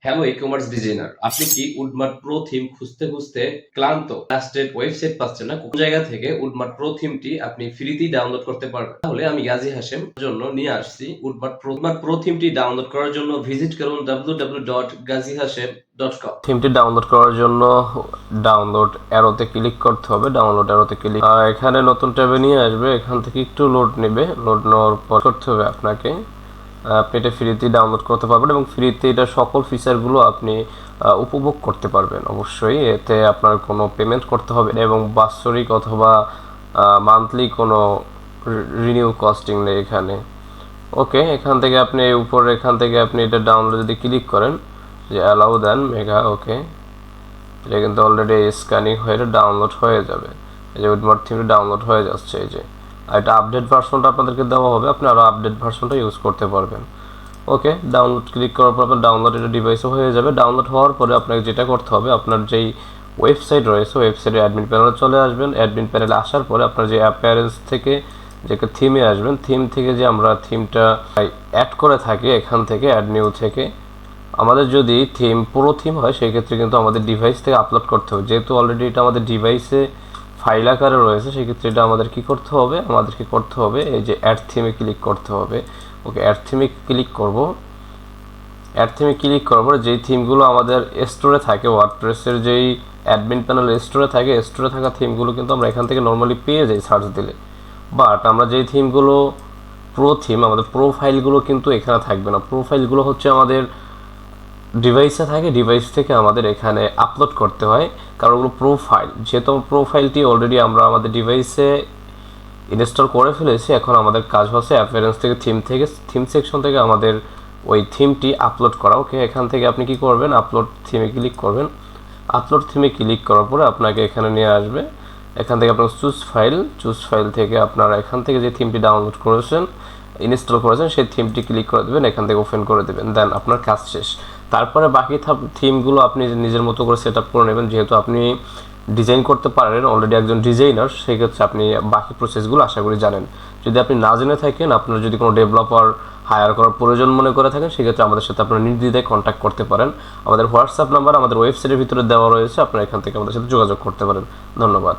Hello e-commerce designer, আপনি কি Woodmart pro theme খুঁজতে খুঁজতে ক্লান্ত, ট্রাস্টেড ওয়েবসাইট পাচ্ছেন না? কোন জায়গা থেকে উডমার্ট প্রো থিমটি আপনি ফ্রিতেই ডাউনলোড করতে পারবেন? তাহলে আমি গাজী হাশেম জন্য নিয়ে আসছি উডমার্ট প্রো থিমটি ডাউনলোড করার জন্য ভিজিট করুন www.gazihashem.com। থিমটি ডাউনলোড করার জন্য ডাউনলোড অ্যারোতে ক্লিক করতে হবে। ডাউনলোড অ্যারোতে ক্লিক, এখানে নতুন ট্যাবে নিয়ে আসবে। এখান থেকে একটু লোড নেবে। লোড নেওয়ার পর করতে হবে আপনাকে, আপনি এটা ফ্রিতে ডাউনলোড করতে পারবেন এবং ফ্রিতে এটা সকল ফিচারগুলো আপনি উপভোগ করতে পারবেন। অবশ্যই এতে আপনার কোনো পেমেন্ট করতে হবে না এবং বাৎসরিক অথবা মান্থলি কোনো রিনিউ কস্টিং নেই এখানে। ওকে, এখান থেকে আপনি উপরে এখান থেকে আপনি এটা ডাউনলোড যদি ক্লিক করেন যে অ্যালাউ দেন মেগা, ওকে, এটা কিন্তু অলরেডি স্ক্যানিং হয়ে ডাউনলোড হয়ে যাবে। এই যে উডমার্ট থিমটা ডাউনলোড হয়ে যাচ্ছে। এই যে এটা আপডেট ভার্সনটা আপনাদেরকে দেওয়া হবে, আপনি আরও আপডেট ভার্সনটা ইউজ করতে পারবেন। ওকে, ডাউনলোড ক্লিক করার পর আপনার ডাউনলোড এটা ডিভাইসে হয়ে যাবে। ডাউনলোড হওয়ার পরে আপনাকে যেটা করতে হবে, আপনার যেই ওয়েবসাইট রয়েছে ওয়েবসাইটের অ্যাডমিন প্যানেলে চলে আসবেন। অ্যাডমিন প্যানেলে আসার পরে আপনার যে অ্যাপিয়ারেন্স থেকে যে থিমে আসবেন, থিম থেকে যে আমরা থিমটা অ্যাড করে থাকি এখান থেকে অ্যাড নিউ থেকে আমাদের যদি থিম পুরো থিম হয় সেক্ষেত্রে কিন্তু আমাদের ডিভাইস থেকে আপলোড করতে হবে। যেহেতু অলরেডি এটা আমাদের ডিভাইসে ফাইল আকারে রয়েছে সেক্ষেত্রে এটা আমাদের কি করতে হবে, আমাদেরকে করতে হবে এই যে অ্যাড থিমে ক্লিক করতে হবে। ওকে, অ্যাড থিমে ক্লিক করব। অ্যাড থিমে ক্লিক করার পরে যেই থিমগুলো আমাদের স্টোরে থাকে, ওয়ার্ডপ্রেসের যেই অ্যাডমিন প্যানেল স্টোরে থাকে, স্টোরে থাকা থিমগুলো কিন্তু আমরা এখান থেকে নর্মালি পেয়ে যাই সার্চ দিলে। বাট আমরা যেই থিমগুলো প্রো থিম, আমাদের প্রোফাইলগুলো কিন্তু এখানে থাকবে না। প্রোফাইলগুলো হচ্ছে আমাদের ডিভাইসে থাকে, ডিভাইস থেকে আমাদের এখানে আপলোড করতে হয়, কারণ ওগুলো প্রোফাইল। যেহেতু প্রোফাইলটি অলরেডি আমরা আমাদের ডিভাইসে ইনস্টল করে ফেলেছি, এখন আমাদের কাজ হচ্ছে অ্যাপিয়ারেন্স থেকে থিম সেকশন থেকে আমাদের ওই থিমটি আপলোড করা। ওকে, এখান থেকে আপনি কি করবেন, আপলোড থিমে ক্লিক করবেন। আপলোড থিমে ক্লিক করার পরে আপনাকে এখানে নিয়ে আসবে। এখান থেকে আপনার চুজ ফাইল থেকে আপনারা এখান থেকে যে থিমটি ডাউনলোড করেছেন, ইনস্টল করেছেন, সেই থিমটি ক্লিক করে দেবেন, এখান থেকে ওপেন করে দেবেন। দেন আপনার কাজ শেষ। তারপরে বাকি থিমগুলো আপনি নিজের মতো করে সেট আপ করে নেবেন। যেহেতু আপনি ডিজাইন করতে পারেন, অলরেডি একজন ডিজাইনার, সেক্ষেত্রে আপনি বাকি প্রসেসগুলো আশা করি জানেন। যদি আপনি না জেনে থাকেন, আপনার যদি কোনো ডেভেলপার হায়ার করার প্রয়োজন মনে করে থাকেন, সেক্ষেত্রে আমাদের সাথে আপনারা নির্দ্বিধায় কন্ট্যাক্ট করতে পারেন। আমাদের হোয়াটসঅ্যাপ নাম্বার আমাদের ওয়েবসাইটের ভিতরে দেওয়া রয়েছে, আপনারা এখান থেকে আমাদের সাথে যোগাযোগ করতে পারেন। ধন্যবাদ।